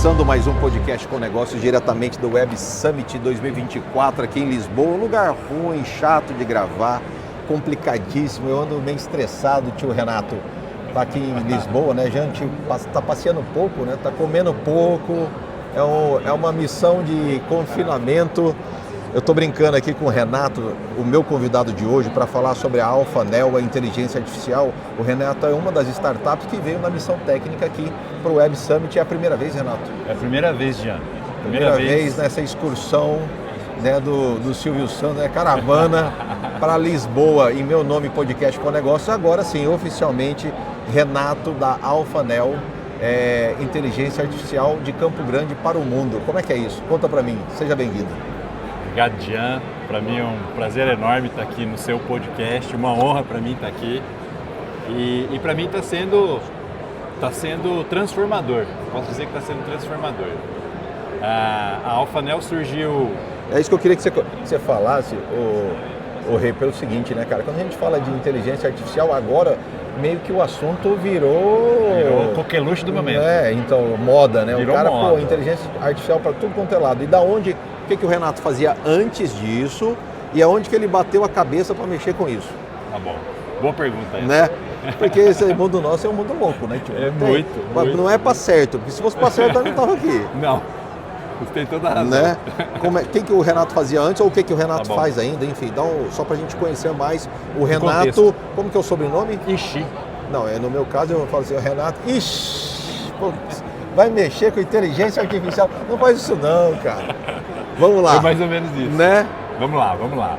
Começando mais um podcast com negócios diretamente do Web Summit 2024 aqui em Lisboa. Um lugar ruim, chato de gravar, complicadíssimo. Eu ando meio estressado, tio Renato. Tá aqui em Lisboa, né? A gente tá passeando pouco, né? Tá comendo pouco. É uma missão de confinamento. Eu estou brincando aqui com o Renato, o meu convidado de hoje, para falar sobre a AlphaNel, a inteligência artificial. O Renato é uma das startups que veio na missão técnica aqui para o Web Summit. É a primeira vez, Renato? É a primeira vez, Jean. Primeira vez nessa excursão, né, do Silvio Santos, né, caravana para Lisboa, em meu nome, Podcast com Negócio. Agora sim, oficialmente, Renato da AlphaNel, inteligência artificial de Campo Grande para o mundo. Como é que é isso? Conta para mim. Seja bem-vindo. Obrigado, Jean. Para mim é um prazer enorme estar aqui no seu podcast, uma honra para mim estar aqui. E para mim está sendo transformador. Posso dizer que está sendo transformador. A AlphaNel surgiu... É isso que eu queria que você falasse, o Rê, pelo seguinte, né, cara? Quando a gente fala de inteligência artificial, agora meio que o assunto virou coqueluche do momento. Então, moda, né? Virou o cara, moda. Inteligência artificial para tudo quanto é lado. E da onde, o que o Renato fazia antes disso e aonde que ele bateu a cabeça para mexer com isso? Tá bom. Boa pergunta essa. Né? Porque esse mundo nosso é um mundo louco, né? Tipo, muito. Não é para certo, porque se fosse para certo eu não estava aqui. Não. Você tem toda a razão. Né? O que o Renato fazia antes ou o que o Renato faz ainda? Enfim, só para a gente conhecer mais o Renato. Contexto. Como que é o sobrenome? Ixi. Não, no meu caso eu falo assim, o Renato, vai mexer com inteligência artificial. Não faz isso não, cara. Vamos lá. É mais ou menos isso. Né? Vamos lá.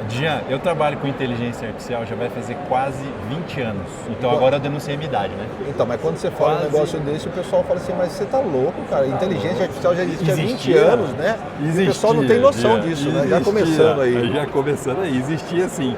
Jean, eu trabalho com inteligência artificial já vai fazer quase 20 anos. Então agora eu denunciei a minha idade, né? Então, mas quando você fala um negócio desse, o pessoal fala assim, mas você tá louco, cara. Inteligência artificial já existia há 20 anos, né? Existia, o pessoal não tem noção disso, né? Já começando aí. Já começando aí. Existia sim.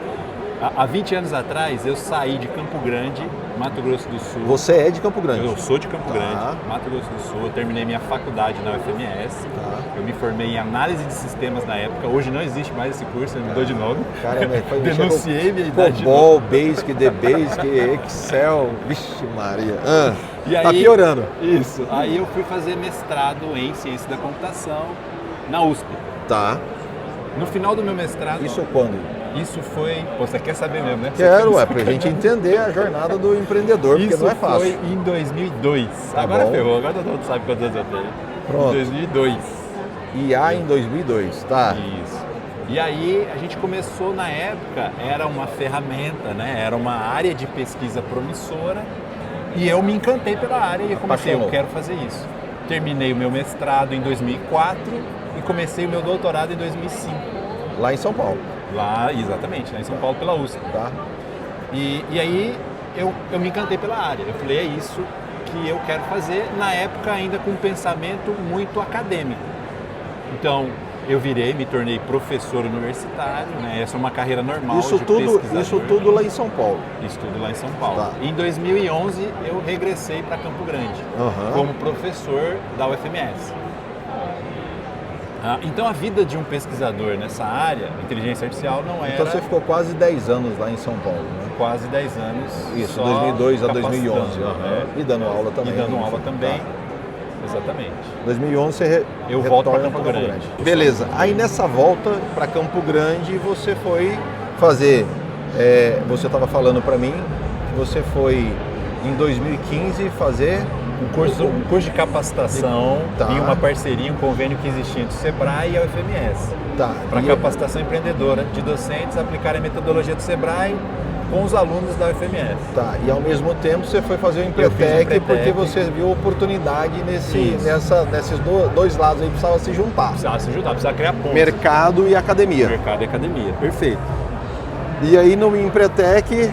Há 20 anos atrás, eu saí de Campo Grande, Mato Grosso do Sul. Você é de Campo Grande? Eu sou de Campo Grande, Mato Grosso do Sul. Eu terminei minha faculdade na UFMS. Eu me formei em análise de sistemas na época. Hoje não existe mais esse curso, eu mudou de nome. Cara, foi denunciei minha idade. COBOL, Basic, DBasic, Excel. Vixe Maria. E aí, tá piorando. Isso. Aí eu fui fazer mestrado em ciência da computação na USP. Tá. No final do meu mestrado... Isso quando? Isso foi... Pô, você quer saber mesmo, né? Quero, pra gente entender a jornada do empreendedor, porque não é fácil. Isso foi em 2002. Tá agora bom. ferrou, agora todo mundo sabe quantos anos eu tenho. Pronto. Em 2002. IA em 2002, tá. Isso. E aí a gente começou na época, era uma ferramenta, né? Era uma área de pesquisa promissora e eu me encantei pela área e eu comecei, eu quero fazer isso. Terminei o meu mestrado em 2004 e comecei o meu doutorado em 2005. Lá em São Paulo. Exatamente, lá em São Paulo pela USP. Tá. E aí eu me encantei pela área. Eu falei, é isso que eu quero fazer, na época ainda com um pensamento muito acadêmico. Então, eu me tornei professor universitário, né? Essa é uma carreira normal Isso tudo lá em São Paulo. Isso tudo lá em São Paulo. Tá. Em 2011, eu regressei para Campo Grande, como professor da UFMS. Então a vida de um pesquisador nessa área, inteligência artificial, não era... Então você ficou quase 10 anos lá em São Paulo, né? Quase 10 anos. Isso, 2002 a 2011. E dando aula também. E dando aula também. Exatamente. 2011 eu volto para Campo Grande. Beleza. Aí nessa volta para Campo Grande você foi fazer... você estava falando para mim que você foi em 2015 fazer... Um curso de capacitação em uma parceria, um convênio que existia entre o Sebrae e a UFMS. Para capacitação empreendedora de docentes aplicarem a metodologia do Sebrae com os alunos da UFMS. E ao mesmo tempo você foi fazer o Empretec porque você viu oportunidade nesses dois lados aí, precisava se juntar. Precisava criar pontos. Mercado e academia. Perfeito. E aí no Empretec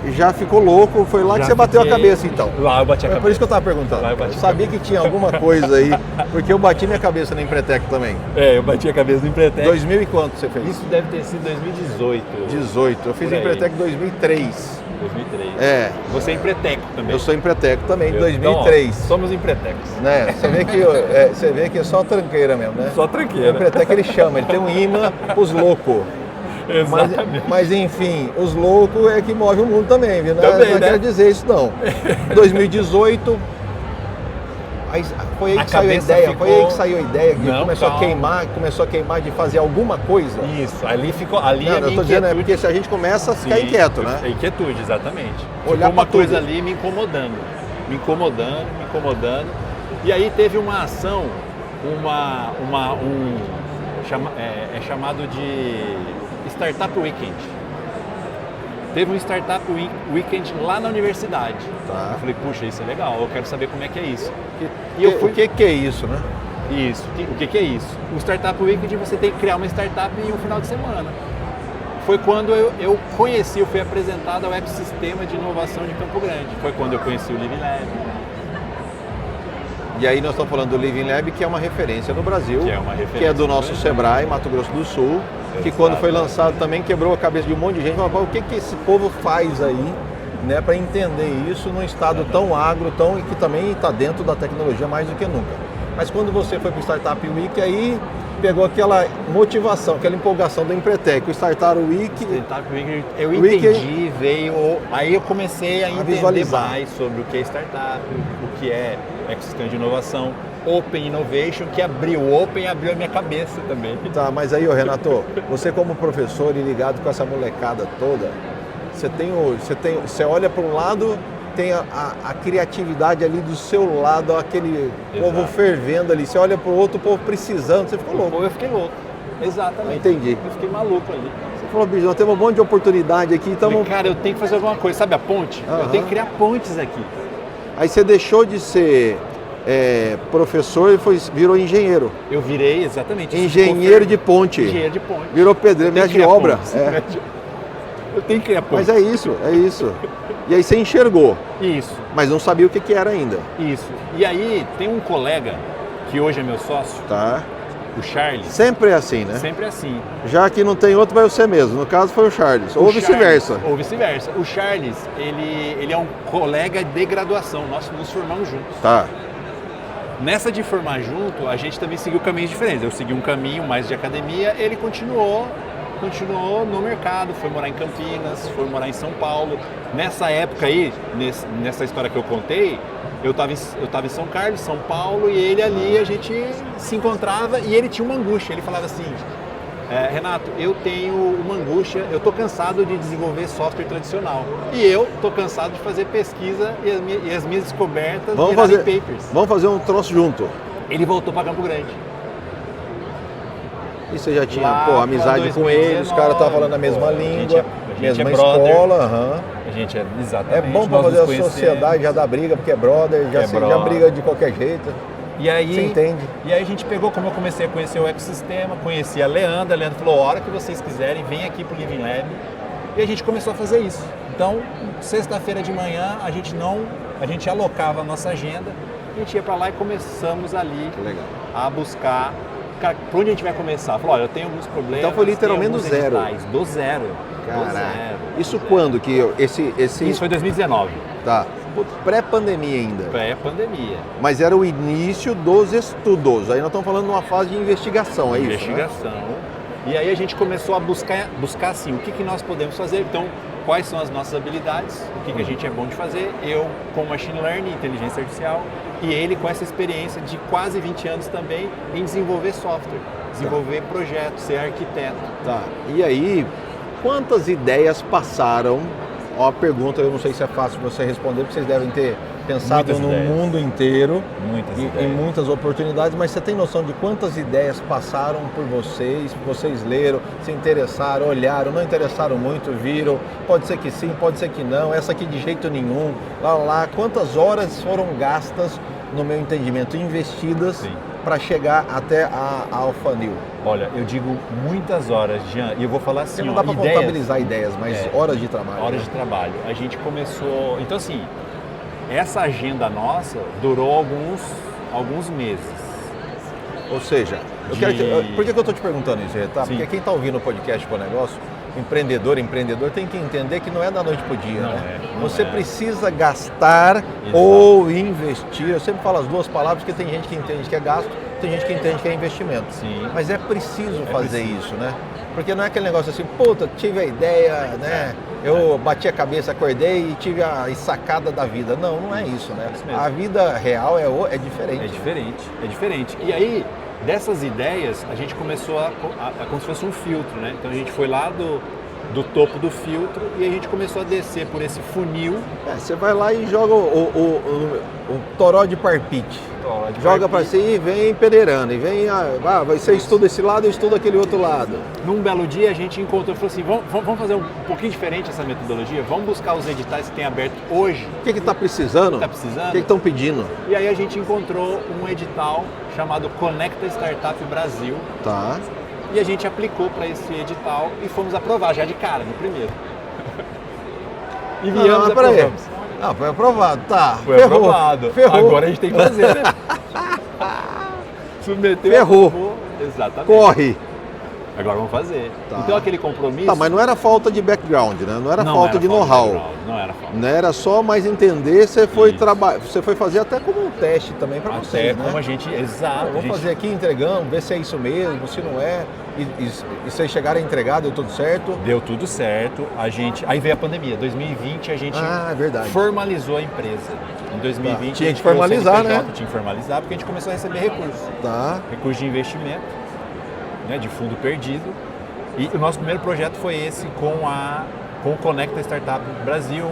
já ficou louco, foi lá que você bateu a cabeça então. Lá eu bati a cabeça. É por isso que eu estava perguntando. Eu sabia que tinha alguma coisa aí, porque eu bati minha cabeça no Empretec também. Eu bati a cabeça no Empretec. 2000 e quanto você fez? Isso deve ter sido 2018. 18. Eu fiz Empretec em 2003. 2003. Você é empreteco também. Eu sou empreteco também, em 2003. Então, somos empretecos. Né? Você vê que é só tranqueira mesmo, né? Só tranqueira. O empreteco ele chama, ele tem um imã pros loucos. Exatamente. Mas enfim, os loucos é que move o mundo também, viu? Não quero dizer isso não. 2018, Aí foi aí A que saiu a cabeça ideia, ficou- foi aí que saiu a ideia, que Não, começou calma. a queimar de fazer alguma coisa. Isso, ali ficou. Ali Não, a eu minha tô dizendo, inquietude. porque se a gente começa a ficar Sim, inquieto, né? É inquietude, exatamente. Olhar Ficou uma pra coisa tudo. ali me incomodando. E aí teve uma ação, é chamado de Startup Weekend. Teve um Startup Weekend lá na universidade. Tá. Eu falei, puxa, isso é legal, eu quero saber como é que é isso. O que é isso, né? Isso, o que é isso? O Startup Weekend você tem que criar uma startup em um final de semana. Foi quando eu fui apresentado ao ecossistema de inovação de Campo Grande. Foi quando eu conheci o Living Lab. E aí nós estamos falando do Living Lab, que é uma referência no Brasil, Que é uma referência que é do no nosso Brasil. Sebrae, Mato Grosso do Sul, que quando foi lançado também quebrou a cabeça de um monte de gente. Falou, o que esse povo faz aí, né, para entender isso num estado tão agro, e que também está dentro da tecnologia mais do que nunca. Mas quando você foi para o Startup Week, aí pegou aquela motivação, aquela empolgação do Empretec, o Startup Week. Startup Weekend, eu Weekend- entendi, aí eu comecei a entender visualizar. mais sobre o que é startup, o que é ecossistema de inovação, Open Innovation, que abriu a minha cabeça também. Tá, mas aí, ô Renato, você como professor e ligado com essa molecada toda, você olha para um lado, tem a criatividade ali do seu lado, aquele Exato. povo fervendo ali, você olha para o outro, o povo precisando, você ficou louco. Eu fiquei louco, exatamente. Entendi. Eu fiquei maluco ali. Você falou, bicho, nós temos um monte de oportunidade aqui, Falei, então... cara, eu tenho que fazer alguma coisa, sabe a ponte? Aham. Eu tenho que criar pontes aqui. Aí você deixou de ser professor e virou engenheiro. Eu virei exatamente. Engenheiro de ponte. Engenheiro de ponte. Virou pedreiro, Eu tenho mestre que de criar obra. pontes. É. Eu tenho que criar pontes. Mas é isso. E aí você enxergou, Isso. mas não sabia o que era ainda. Isso. E aí tem um colega que hoje é meu sócio, Tá? o Charles. Sempre é assim, né? Sempre assim. Já que não tem outro, vai você mesmo. No caso foi o Charles. Ou O vice-versa. Charles- Ou vice-versa. O Charles, ele é um colega de graduação. Nós nos formamos juntos. Tá. Nessa de formar junto, a gente também seguiu caminhos diferentes. Eu segui um caminho mais de academia, ele continuou no mercado, foi morar em Campinas, foi morar em São Paulo. Nessa época aí, nessa história que eu contei, eu estava em São Carlos, São Paulo, e ele ali, a gente se encontrava e ele tinha uma angústia. Ele falava assim, Renato, eu tenho uma angústia, eu estou cansado de desenvolver software tradicional. E eu estou cansado de fazer pesquisa e as minhas descobertas virarem papers. Vamos fazer um troço junto. Ele voltou para Campo Grande. E você já tinha, Lá pô, pra amizade com 2019, ele, os caras estavam falando a mesma pô, língua, a gente mesma é brother. escola. Aham. A gente é exatamente. É bom pra nós fazer nos a conhecemos. sociedade, já dá briga, porque é brother, já briga de qualquer jeito. E aí, Você entende? E aí a gente pegou, como eu comecei a conhecer o ecossistema, conheci a Leandra falou, a hora que vocês quiserem, vem aqui pro Living Lab. E a gente começou a fazer isso. Então, sexta-feira de manhã, a gente alocava a nossa agenda, a gente ia para lá e começamos ali Legal. a buscar, cara, por onde a gente vai começar? Falou, olha, eu tenho alguns problemas. Então foi literalmente tem alguns do zero. editais. Do zero. Do Caraca. zero. Isso quando que esse Isso foi 2019, tá, pré-pandemia ainda. pré-pandemia. Mas era o início dos estudos. Aí nós estamos falando de uma fase de investigação, é isso, né? Investigação. E aí a gente começou a buscar assim, o que nós podemos fazer. Então, quais são as nossas habilidades, o que a gente é bom de fazer. Eu com Machine Learning, inteligência artificial, e ele com essa experiência de quase 20 anos também em desenvolver software, desenvolver projetos, ser arquiteto. Tá. E aí, quantas ideias passaram? Ó, a pergunta, eu não sei se é fácil você responder, porque vocês devem ter pensado Muitas no ideias. mundo inteiro, Muitas em ideias. muitas oportunidades, mas você tem noção de quantas ideias passaram por vocês leram, se interessaram, olharam, não interessaram muito, viram, pode ser que sim, pode ser que não, essa aqui de jeito nenhum, lá, quantas horas foram gastas, no meu entendimento, investidas para chegar até a Alphanil? Olha, eu digo muitas horas, Jean, e eu vou falar assim, Porque não dá para ideias, contabilizar ideias, mas horas de trabalho. horas né? de trabalho. A gente começou, então assim, essa agenda nossa durou alguns meses. Ou seja, por que eu estou te perguntando isso, Retá? Sim. Porque quem está ouvindo o podcast com o negócio, empreendedor tem que entender que não é da noite para o dia, Não né? é, não Você é. precisa gastar ou investir. Eu sempre falo as duas palavras porque tem gente que entende que é gasto, tem gente que entende que é investimento. Sim. Mas é preciso fazer preciso. isso, né? Porque não é aquele negócio assim, puta, tive a ideia, né? eu bati a cabeça, acordei e tive a sacada da vida. Não, não é isso, né? É isso mesmo. A vida real é diferente. É diferente. E aí, dessas ideias, a gente começou como se fosse um filtro, né? Então a gente foi lá do topo do filtro e a gente começou a descer por esse funil. Você vai lá e joga o toró de parpite. Joga para si e vem peneirando. E vem, você estuda esse lado, eu estudo aquele outro lado. Num belo dia a gente encontrou e falou assim, vamos fazer um pouquinho diferente essa metodologia, vamos buscar os editais que tem aberto hoje. O que está precisando? Está precisando? O que estão pedindo? E aí a gente encontrou um edital chamado Conecta Startup Brasil. Tá. E a gente aplicou para esse edital e fomos aprovar já de cara, no primeiro. E viemos e aprovamos. Foi aprovado, tá. Foi aprovado. Ferrou. Agora a gente tem que fazer, né? Submeteu. Ferrou. Aprovou. Exatamente. Corre. Agora vamos fazer. Tá. Então aquele compromisso... Tá, mas não era falta de background, né? Não era falta de know-how. Não era falta. Não era só mais entender, você foi fazer até como um teste também para vocês, Até né? como a gente... Exato. Vamos fazer aqui, entregamos, ver se é isso mesmo, se não é. E vocês chegaram a entregar, deu tudo certo? Deu tudo certo. Aí veio a pandemia. 2020 a gente é verdade. formalizou a empresa. Em 2020 tinha que formalizar, né? Tinha que formalizar porque a gente começou a receber recursos. Tá. Recursos de investimento, né, de fundo perdido. E o nosso primeiro projeto foi esse com o Conecta Startup Brasil,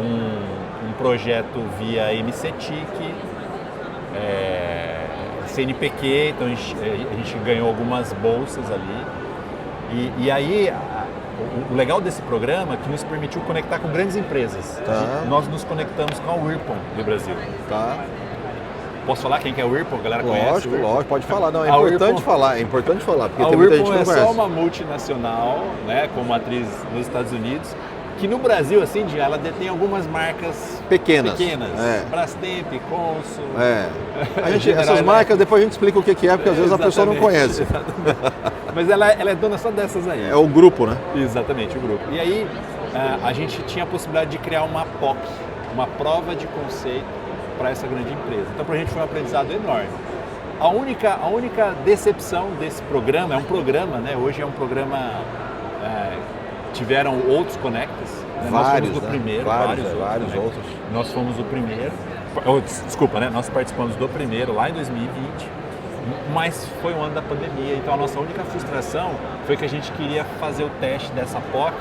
um projeto via MCTIC, CNPq, então a gente ganhou algumas bolsas ali. E aí, o legal desse programa é que nos permitiu conectar com grandes empresas. Tá. Nós nos conectamos com a Whirlpool do Brasil. Tá. Posso falar quem que é a Whirlpool? A galera conhece? Lógico, pode falar. Não, é A importante Whirlpool- falar, porque A tem muita gente Whirlpool que não é conhece. só uma multinacional, né, com matriz nos Estados Unidos, que no Brasil, assim, ela detém algumas marcas Pequenas. Brastemp, Consul. Essas marcas, depois a gente explica o que é, porque às vezes a pessoa não conhece. Mas ela é dona só dessas aí. É o grupo, né? Exatamente, o grupo. E aí, a gente tinha a possibilidade de criar uma POC, uma prova de conceito para essa grande empresa. Então, para a gente foi um aprendizado enorme. A única decepção desse programa, é um programa, né? Hoje é um programa, tiveram outros Conectas. Né? Nós fomos do primeiro, vários outros. Nós fomos o primeiro, desculpa, né? Nós participamos do primeiro lá em 2020, mas foi o ano da pandemia, então a nossa única frustração foi que a gente queria fazer o teste dessa POC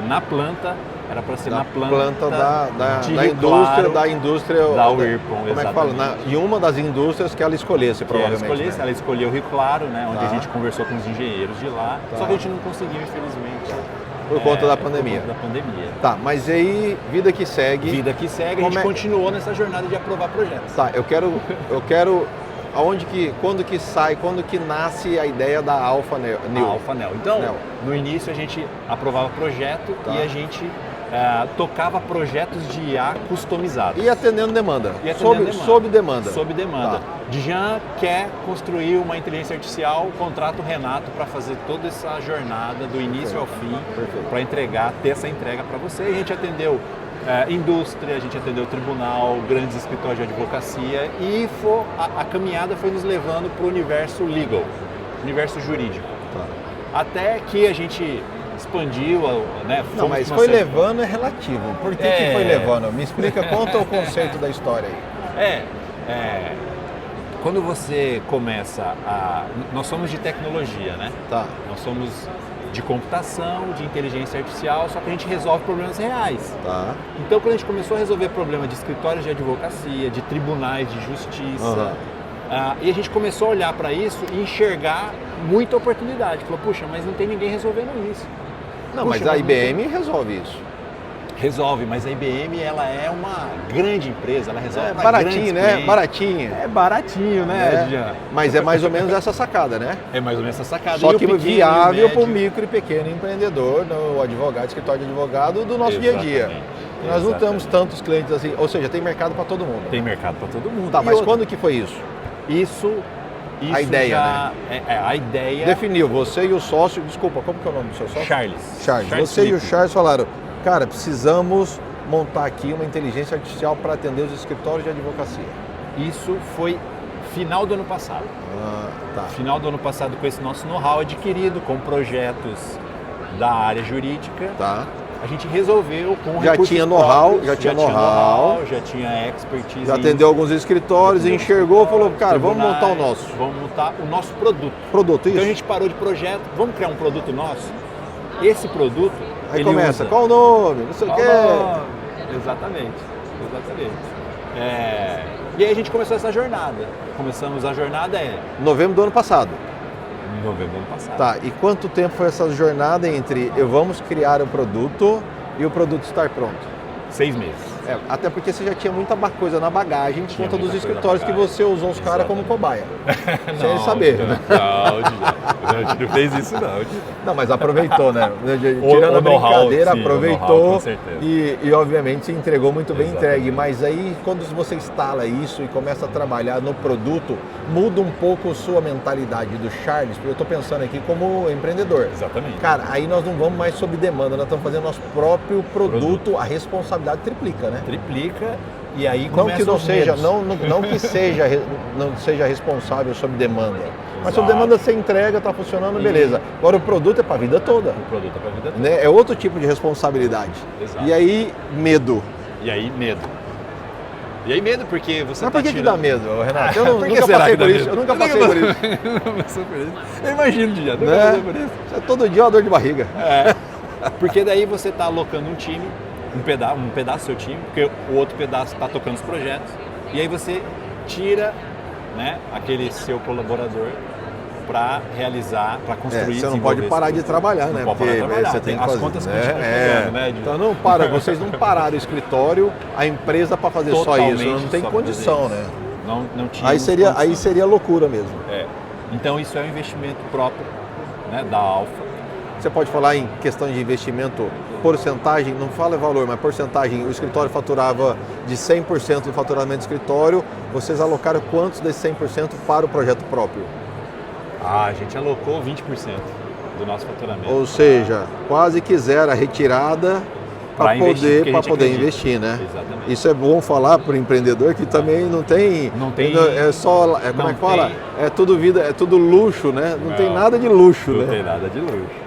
na planta. Era para ser na planta da indústria da Whirlpool, como é que fala? Em uma das indústrias que ela escolhesse, provavelmente. Ela escolheu o Rio Claro, né, onde a gente conversou com os engenheiros de lá, só que a gente não conseguiu, infelizmente. Por conta da pandemia. Por conta da pandemia. Tá, mas aí, vida que segue. A gente continuou nessa jornada de aprovar projetos. Tá, eu quero quando que nasce a ideia da Alpha Neo? A Alpha Neo. Então, no início a gente aprovava projeto e a gente tocava projetos de IA customizados. E atendendo demanda. Sob demanda. Sob demanda. Djan quer construir uma inteligência artificial, contrata o Renato para fazer toda essa jornada do início ao fim, para ter essa entrega para você. E a gente atendeu indústria, a gente atendeu tribunal, grandes escritórios de advocacia e a caminhada foi nos levando para o universo legal, universo jurídico. Até que a gente expandiu, né? Não, mas foi levando é relativo. Por que foi levando? Me explica, conta o conceito da história aí. Quando você começa nós somos de tecnologia, né? Tá. Nós somos de computação, de inteligência artificial, só que a gente resolve problemas reais. Tá. Então, quando a gente começou a resolver problemas de escritórios de advocacia, de tribunais de justiça, e a gente começou a olhar para isso e enxergar muita oportunidade. Falou, puxa, mas não tem ninguém resolvendo isso. Não, mas a IBM resolve isso. Resolve, mas a IBM ela é uma grande empresa, ela resolve baratinho, né? Clientes. Baratinho. É baratinho, né, Jean? Mas é mais ou menos essa sacada, né? É mais ou menos essa sacada. Só que viável para o micro e pequeno empreendedor, o advogado, escritório de advogado do nosso dia a dia. Nós não temos tantos clientes assim, ou seja, tem mercado para todo mundo. Tem mercado para todo mundo. Tá, mas quando que foi isso? Isso a ideia, né? A ideia... Definiu, você e o sócio, desculpa, como que é o nome do seu sócio? Charles. Você Felipe. e o Charles falaram, cara, precisamos montar aqui uma inteligência artificial para atender os escritórios de advocacia. Isso foi final do ano passado. Tá. Final do ano passado, com esse nosso know-how adquirido, com projetos da área jurídica, Tá. a gente resolveu com Já recursos tinha know-how, próprios, já tinha know-how. já tinha expertise. Já atendeu alguns escritórios, enxergou, falou, cara, vamos montar o nosso. Vamos montar o nosso produto. Produto, isso? Então a gente parou de projeto, vamos criar um produto nosso? Esse produto, Aí ele começa, usa... qual o nome, não sei o Qual quê. nome? Exatamente. E aí a gente começou essa jornada. Começamos a jornada Novembro do ano passado. em novembro do ano passado. Tá, e quanto tempo foi essa jornada entre vamos criar o produto e o produto estar pronto? 6 meses. Até porque você já tinha muita coisa na bagagem por Tinha conta dos muita coisa escritórios na que bagagem. você usou os caras como cobaia. Sem eles saber. Né? Não, a gente não fez isso não. Não, mas aproveitou, né? O Tirando a know-how, brincadeira, sim, o aproveitou know-how, com certeza. e obviamente se entregou muito bem Exatamente. entregue. Mas aí quando você instala isso e começa a trabalhar no produto, muda um pouco sua mentalidade do Charles, porque eu estou pensando aqui como empreendedor. Exatamente. Cara, aí nós não vamos mais sob demanda, nós estamos fazendo nosso próprio produto, a responsabilidade triplica, né? Triplica e aí Não que não os seja, medos. não que não seja responsável sob demanda. Mas sob Exato. demanda você entrega, tá funcionando, beleza. Agora o produto é para a vida toda. O produto é pra vida toda. Né? É outro tipo de responsabilidade. Exato. E aí, medo. E aí, medo. E aí, medo porque você Mas tá por que tirando... dá medo, Renato? Eu Por que nunca será passei que dá por isso. medo? Eu nunca passei por isso. Não passou por isso. Eu imagino já, nunca Né? passou por isso. Isso é todo dia uma dor de barriga. Porque daí você está alocando um time, um pedaço do seu time, porque o outro pedaço está tocando os projetos, e aí você tira, né, aquele seu colaborador para realizar, para construir. Você não pode parar de trabalhar, né? Não pode parar de trabalhar. você tem que As fazer, contas né? continuam chegando, né? Então não para, vocês não pararam o escritório, a empresa para fazer só Totalmente isso, não tem só pra condição, fazer né? isso. Não tinha Aí seria loucura mesmo. Então isso é um investimento próprio, né, da Alfa. Você pode falar em questão de investimento, porcentagem, não fala valor, mas porcentagem, o escritório faturava de 100% do faturamento do escritório, vocês alocaram quantos desses 100% para o projeto próprio? A gente alocou 20% do nosso faturamento. Ou seja, quase que zero a retirada para poder investir, né? Exatamente. Isso é bom falar para o empreendedor que também não tem, é só, como é que fala? É tudo vida, é tudo luxo, né? Não tem nada de luxo, Não né? tem nada de luxo.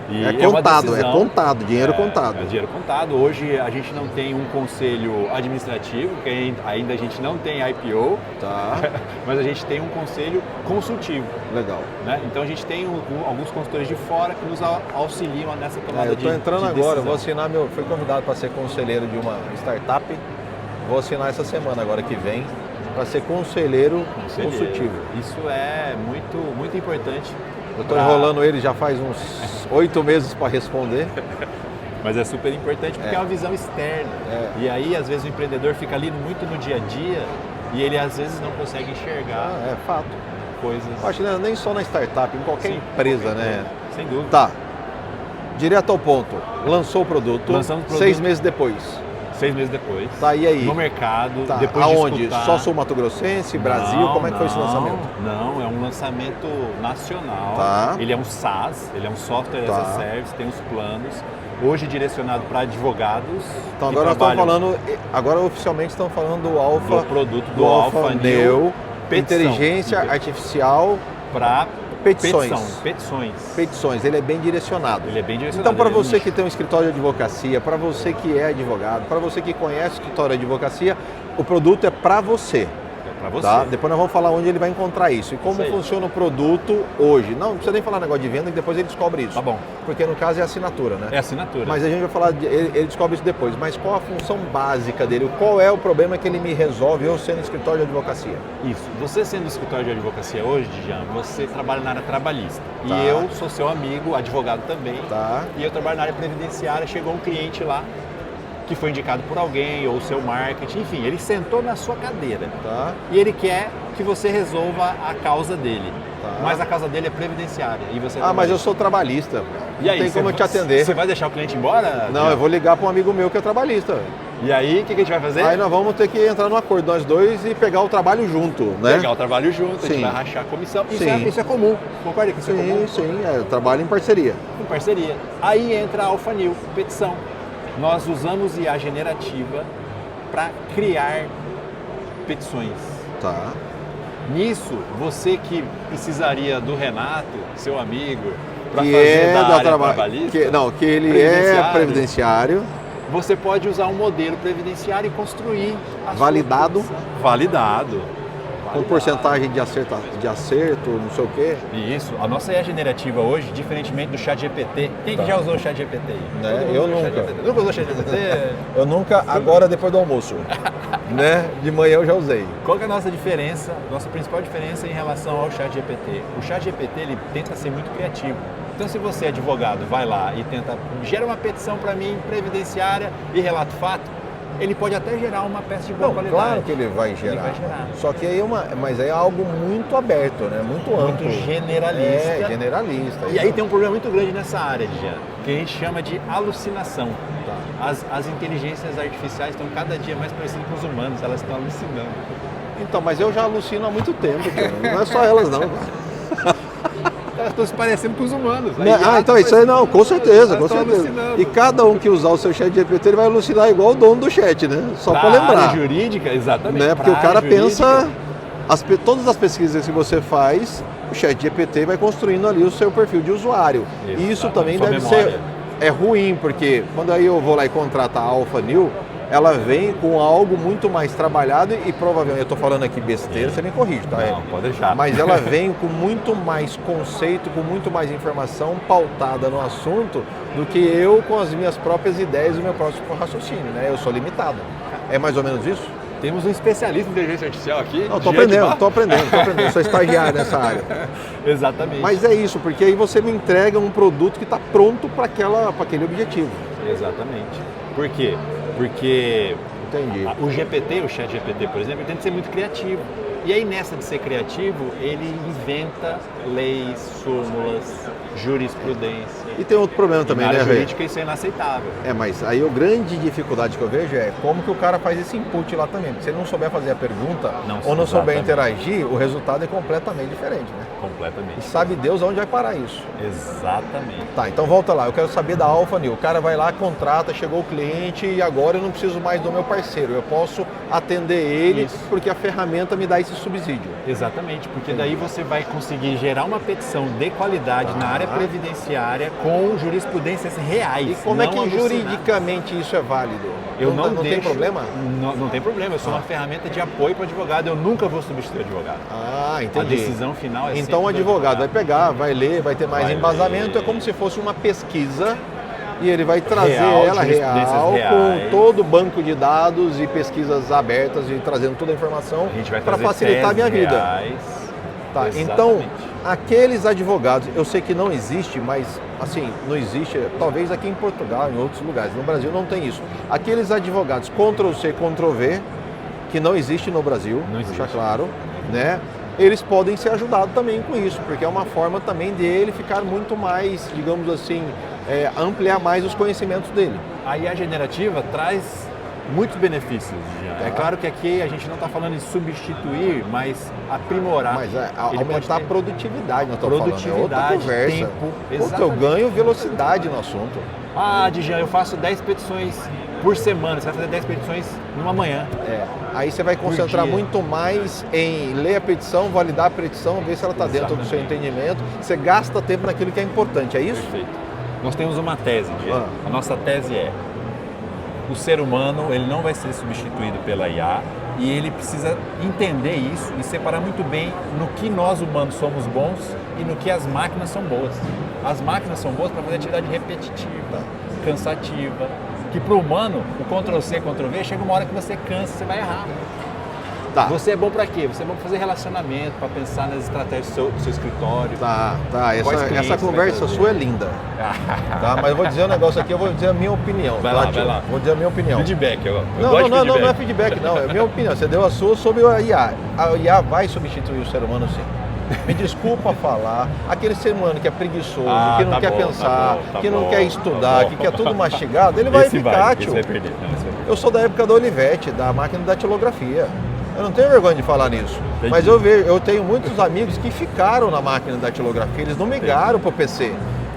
E É contado, dinheiro contado. É dinheiro contado. Hoje a gente não tem um conselho administrativo, que ainda a gente não tem IPO, Tá, mas a gente tem um conselho consultivo. legal. Né? Então a gente tem alguns consultores de fora que nos auxiliam nessa tomada Eu de estou entrando de agora, decisão. vou assinar fui convidado para ser conselheiro de uma startup, vou assinar essa semana agora que vem, para ser conselheiro consultivo. Isso é muito, muito importante. Eu estou enrolando ele já faz uns 8 meses para responder. Mas é super importante porque é uma visão externa. E aí, às vezes, o empreendedor fica ali muito no dia a dia e ele, às vezes, não consegue enxergar É fato. coisas. Eu acho que nem só na startup, em qualquer Sim, empresa, qualquer né? coisa. Sem dúvida. Tá. Direto ao ponto. Lançou o produto, Lançamos o produto. 6 meses depois. 6 meses depois. Tá, e aí? No mercado, Tá. depois Aonde? de escutar... Só Sul Mato Grossense, Brasil? Não, Como é que foi esse não, lançamento? Não, é um lançamento nacional. Tá. Ele é um SaaS, ele é um software Tá. as a service, tem os planos. Hoje direcionado para advogados. Então que agora nós estamos trabalham falando, agora oficialmente estamos falando do Alpha, do produto do Alpha Neo, inteligência artificial, para petições. petições. Ele é bem direcionado. Ele é bem direcionado. Então, para ele é você nicho. que tem um escritório de advocacia, para você que é advogado, para você que conhece o escritório de advocacia, o produto é para você. É para você. Tá? Depois nós vamos falar onde ele vai encontrar isso e como Isso aí. funciona o produto hoje. Não precisa nem falar negócio de venda, que depois ele descobre isso. Tá bom. Porque no caso é assinatura, né? É assinatura. Mas a gente vai falar, ele descobre isso depois. Mas qual a função básica dele? Qual é o problema que ele me resolve eu sendo escritório de advocacia? Isso. Você sendo escritório de advocacia hoje, Djan, você trabalha na área trabalhista. Tá. E eu sou seu amigo, advogado também. Tá? E eu trabalho na área previdenciária. Chegou um cliente lá que foi indicado por alguém ou seu marketing, enfim, ele sentou na sua cadeira Tá? e ele quer que você resolva a causa dele. Tá. Mas a causa dele é previdenciária e você é Ah, mas eu trabalhista. sou trabalhista. E Não aí, tem como eu te você atender. vai deixar o cliente embora? Não, eu vou ligar para um amigo meu que é trabalhista. E aí, o que a gente vai fazer? Aí nós vamos ter que entrar num acordo, nós dois, e pegar o trabalho junto, né? Pegar o trabalho junto, a Sim. gente vai rachar a comissão. Sim. Isso é comum. Concorda que isso é comum? Sim, trabalho em parceria. Com parceria. Aí entra a Alpha New, petição. Nós usamos IA generativa para criar petições. Tá. Nisso, você que precisaria do Renato, seu amigo, para que fazer da da área traba- trabalhista, que ele é previdenciário, você pode usar um modelo previdenciário e construir a Validado. sua pensão. Validado. com porcentagem de acerto, não sei o quê. Isso. A nossa IA generativa hoje, diferentemente do ChatGPT, quem que já usou o ChatGPT aí? Né? Todo mundo Eu usou o nunca. ChatGPT. Nunca usou o ChatGPT? Eu nunca, agora depois do almoço. Né? De manhã eu já usei. Qual que é a nossa diferença, nossa principal diferença em relação ao ChatGPT? O ChatGPT, ele tenta ser muito criativo. Então, se você é advogado, vai lá e tenta, gera uma petição para mim, previdenciária e relato fato, ele pode até gerar uma peça de boa Não, qualidade. claro que ele vai gerar. vai gerar. Só que aí mas aí é algo muito aberto, né? Muito amplo. Muito generalista. É, generalista. E aí tem um problema muito grande nessa área, Jean, que a gente chama de alucinação. Tá. As inteligências artificiais estão cada dia mais parecidas com os humanos, elas estão alucinando. Então, mas eu já alucino há muito tempo, cara. Não é só elas não. Elas estão se parecendo com os humanos. Então isso aí não, com certeza, com Elas estão certeza. alucinando. E cada um que usar o seu chat GPT, ele vai alucinar igual o dono do chat, né? Só para lembrar. Área jurídica, exatamente. Né? Porque o Pra cara área jurídica, pensa, todas as pesquisas que você faz, o chat GPT vai construindo ali o seu perfil de usuário. E isso também sua deve memória. ser ruim, porque quando aí eu vou lá e contrato a Alpha New, ela vem com algo muito mais trabalhado e provavelmente, eu estou falando aqui besteira, você me corrige, tá? Não, pode deixar. Mas ela vem com muito mais conceito, com muito mais informação pautada no assunto do que eu com as minhas próprias ideias e o meu próprio raciocínio, né? Eu sou limitado. É mais ou menos isso? Temos um especialista em inteligência artificial aqui. Não, estou Jean de aprendendo, Barros. sou estagiário nessa área. Exatamente. Mas é isso, porque aí você me entrega um produto que está pronto para aquele objetivo. Exatamente. Por quê? Porque Entendi. o GPT, o ChatGPT, por exemplo, ele tem que ser muito criativo. E aí, nessa de ser criativo, ele inventa leis, súmulas, jurisprudência. E tem outro problema também, na né, área velho? jurídica isso é inaceitável. Mas aí a grande dificuldade que eu vejo é como que o cara faz esse input lá também. Porque se ele não souber fazer a pergunta ou não souber interagir, o resultado é completamente diferente, né? Completamente. E sabe Deus onde vai parar isso. Exatamente. Tá, então volta lá. Eu quero saber da Alpha New. O cara vai lá, contrata, chegou o cliente e agora eu não preciso mais do meu parceiro. Eu posso atender ele porque a ferramenta me dá esse subsídio. Exatamente, porque daí você vai conseguir gerar uma petição de qualidade na área previdenciária com jurisprudências reais. E como é que alucinadas. juridicamente isso é válido? Eu não tem deixo- problema? Não tem problema, eu sou uma ferramenta de apoio para o advogado, eu nunca vou substituir o advogado. Ah, entendi. A decisão final é Então o sempre do advogado vai pegar, vai ler, vai ter mais Vai embasamento, ler. é como se fosse uma pesquisa e ele vai trazer Real, ela jurisprudências real, com reais. todo o banco de dados e pesquisas abertas e trazendo toda a informação A gente vai para trazer facilitar a minha teses vida. reais. Tá, Exatamente. então, aqueles advogados, eu sei que não existe, mas assim, não existe, talvez aqui em Portugal, em outros lugares, no Brasil não tem isso. Aqueles advogados Ctrl-C, Ctrl-V, que não existe no Brasil, Não existe. deixa claro, né? Eles podem ser ajudados também com isso, porque é uma forma também dele ficar muito mais, digamos assim, ampliar mais os conhecimentos dele. A IA generativa traz muitos benefícios, Jean. É claro que aqui a gente não está falando em substituir, mas aprimorar. Mas Ele aumentar pode a ter produtividade, nós estamos falando, é outra produtividade, conversa. tempo, Puta, eu exatamente. ganho velocidade no assunto. Ah, Dijan, eu faço 10 petições por semana. Você vai fazer 10 petições numa manhã. Aí você vai concentrar dia. muito mais em ler a petição, validar a petição, ver se ela está dentro do seu Exatamente. entendimento. Você gasta tempo naquilo que é importante, é isso? Perfeito. Nós temos uma tese, Dijan. Ah. A nossa tese é: o ser humano ele não vai ser substituído pela IA e ele precisa entender isso e separar muito bem no que nós humanos somos bons e no que as máquinas são boas. As máquinas são boas para fazer atividade repetitiva, cansativa, que para o humano, o Ctrl-C, Ctrl-V, chega uma hora que você cansa, você vai errar. Tá. Você é bom para quê? Você é bom para fazer relacionamento, para pensar nas estratégias do seu escritório. Tá. Quais clientes Essa você vai conversa trazer? sua é linda. Tá, mas eu vou dizer um negócio aqui, eu vou dizer a minha opinião. Vai tá, lá, tio? vai lá. Vou dizer a minha opinião. Feedback, eu Não, gosto não, de não, feedback. não é feedback, não. É a minha opinião. Você deu a sua sobre a IA. A IA vai substituir o ser humano, sim. Me desculpa falar. Aquele ser humano que é preguiçoso, que não tá quer bom, pensar, tá que não bom, quer tá estudar, bom. que quer tudo mastigado, ele vai Esse ficar, esse tio. vai perder. Não, esse vai perder. Eu sou da época da Olivetti, da máquina da datilografia. Eu não tenho vergonha de falar nisso. Entendi. Mas eu tenho muitos amigos que ficaram na máquina da datilografia, eles não migraram para o PC.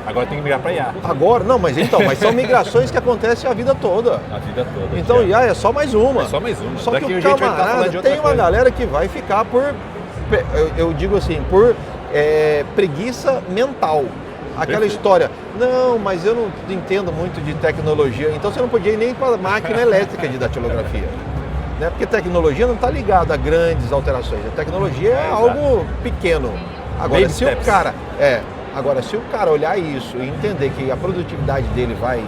Agora tem que migrar para IA. Agora, não, mas são migrações que acontecem a vida toda. A vida toda. Então Jean. IA é só mais uma. É só mais uma. Só Daqui que a o gente vai estar falando camarada de outra tem uma coisa. galera que vai ficar por, eu digo assim, por preguiça mental. Aquela Perfeito. história, não, mas eu não entendo muito de tecnologia, então você não podia ir nem para a máquina elétrica de datilografia. Né? Porque tecnologia não está ligada a grandes alterações, a tecnologia é algo pequeno. Agora, Baby se steps. o cara olhar isso e entender que a produtividade dele vai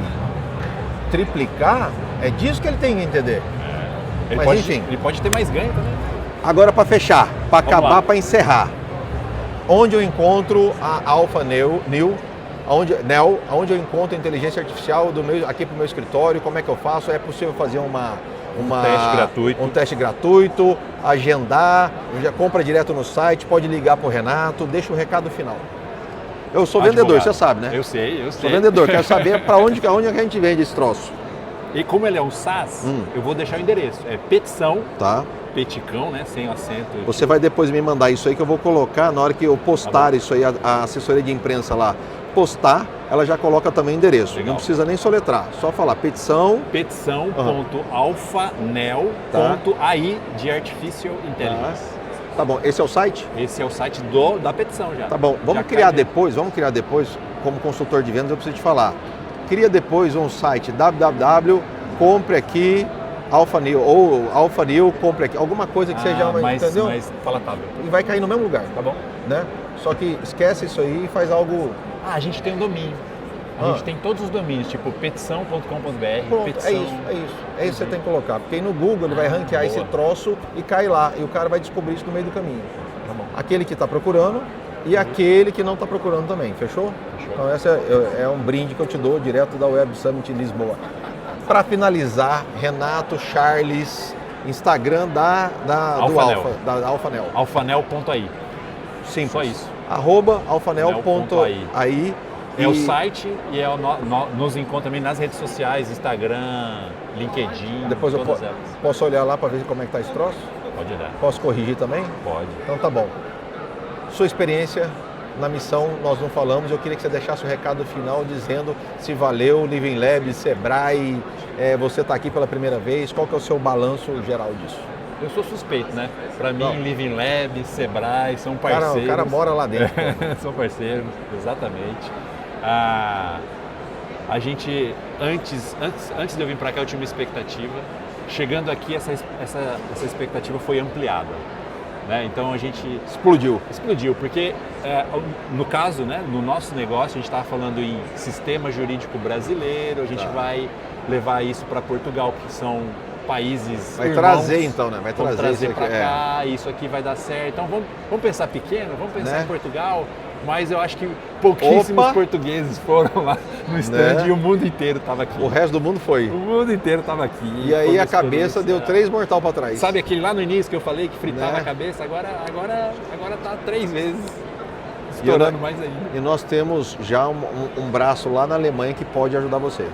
triplicar, é disso que ele tem que entender. Mas enfim. Ele pode ter mais ganho também. Agora, para fechar, para Vamos acabar, lá. para encerrar, onde eu encontro a Alpha Neo, onde eu encontro a inteligência artificial aqui para o meu escritório, como é que eu faço? É possível fazer um teste gratuito, agendar, já compra direto no site, pode ligar para o Renato, deixa o recado final. Eu sou vendedor, você sabe, né? Eu sei. Sou vendedor, quero saber para onde que a gente vende esse troço. E como ele é um SaaS, eu vou deixar o endereço. É petição, Tá. peticão, né? Sem o acento. Você vai depois me mandar isso aí que eu vou colocar na hora que eu postar isso aí, a assessoria de imprensa lá postar, ela já coloca também o endereço. Legal. Não precisa nem soletrar, só falar petição. Petição.alfanel.ai de Artificial Intelligence. Tá bom, esse é o site? Esse é o site da petição já. Tá bom, vamos Já criar cai depois, como consultor de vendas, eu preciso te falar. Cria depois um site compre aqui Alphanil ou Alphanil, compre aqui, alguma coisa que seja, entendeu? mais palatável. E vai cair no mesmo lugar, Tá bom? né? Só que esquece isso aí e faz algo. A gente tem um domínio. A gente tem todos os domínios, tipo petição.com.br, Pronto, petição. é isso que você tem que colocar. Porque aí no Google ele vai ranquear esse troço e cai lá. E o cara vai descobrir isso no meio do caminho. Tá bom. Aquele que está procurando e aquele que não está procurando também, fechou? Então esse é um brinde que eu te dou direto da Web Summit Lisboa. Para finalizar, Renato Charles, Instagram da Alphanel. Alfanel.ai. Simples. Só isso. @alfanel.ai. É o site e nos encontra também nas redes sociais, Instagram, LinkedIn, Depois eu todas elas. posso olhar lá para ver como é que tá esse troço? Pode olhar. Posso corrigir também? Pode. Então tá bom. Sua experiência na missão, nós não falamos, eu queria que você deixasse o recado final dizendo se valeu, Living Lab, Sebrae, você está aqui pela primeira vez, qual que é o seu balanço geral disso? Eu sou suspeito, né? Para mim, Living Lab, Sebrae são parceiros. O cara mora lá dentro. São parceiros, exatamente. A gente, antes de eu vir para cá, eu tinha uma expectativa. Chegando aqui, essa expectativa foi ampliada. Né? Então a gente explodiu, porque no caso, né, no nosso negócio, a gente estava falando em sistema jurídico brasileiro, a gente vai levar isso para Portugal, que são países Vai irmãos, trazer então, né? Vai vamos trazer para cá, isso aqui vai dar certo. Então vamos pensar pequeno, vamos pensar né? em Portugal, mas eu acho que pouquíssimos portugueses foram lá no stand, né? E o mundo inteiro estava aqui. O resto do mundo foi. O mundo inteiro estava aqui. E aí a cabeça deu 3 mortal para trás. Sabe aquele lá no início que eu falei que fritava a cabeça? Agora tá 3 vezes estourando mais ainda. E nós temos já um braço lá na Alemanha que pode ajudar você.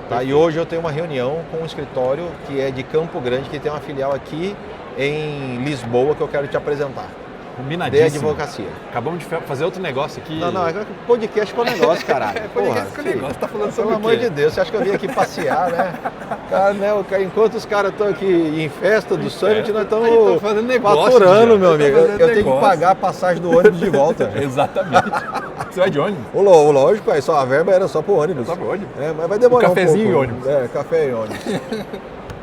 Tá? E hoje eu tenho uma reunião com um escritório que é de Campo Grande, que tem uma filial aqui em Lisboa que eu quero te apresentar. Combinadíssimo. De advocacia. Acabamos de fazer outro negócio aqui. Não, é podcast com negócio, caralho. Podcast com negócio, tá falando sobre o quê? Pelo amor de Deus, você acha que eu vim aqui passear, né? Cara, né? Enquanto os caras estão aqui em festa do Summit, nós estamos faturando, meu amigo. Eu tenho que pagar a passagem do ônibus de volta. Exatamente. Você vai de ônibus? Lógico, a verba era só pro ônibus. Só pro ônibus. Mas vai demorar cafezinho um pouco. E ônibus. Café e ônibus.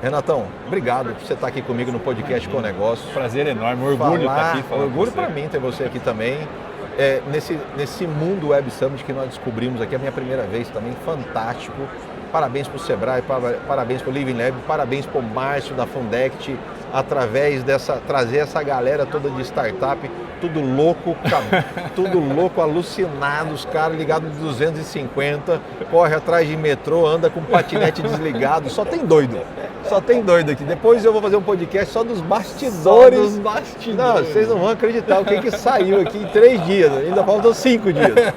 Renatão, obrigado por você estar aqui comigo no podcast Com Negócio. Prazer enorme, orgulho estar aqui falando. Orgulho para mim ter você aqui também. Nesse mundo Web Summit que nós descobrimos aqui, é a minha primeira vez também, fantástico. Parabéns para o Sebrae, parabéns para o Living Lab, parabéns para o Márcio da Fundect, através trazer essa galera toda de startup, tudo louco, alucinado, os caras ligados de 250, corre atrás de metrô, anda com patinete desligado, só tem doido aqui. Depois eu vou fazer um podcast só dos bastidores. Não, vocês não vão acreditar o que saiu aqui em 3 dias, ainda faltam 5 dias.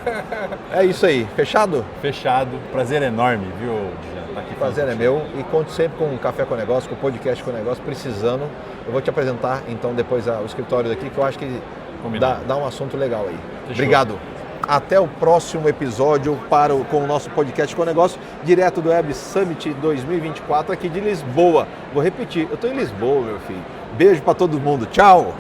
É isso aí, fechado? Fechado, prazer enorme, viu, Djan? Tá aqui. O prazer é meu e conte sempre com o Café com Negócio, com o podcast com Negócio, precisando. Eu vou te apresentar então depois o escritório daqui, que eu acho que dá um assunto legal aí. Fechou. Obrigado. Até o próximo episódio com o nosso podcast com Negócio, direto do Web Summit 2024 aqui de Lisboa. Vou repetir, eu estou em Lisboa, meu filho. Beijo para todo mundo. Tchau!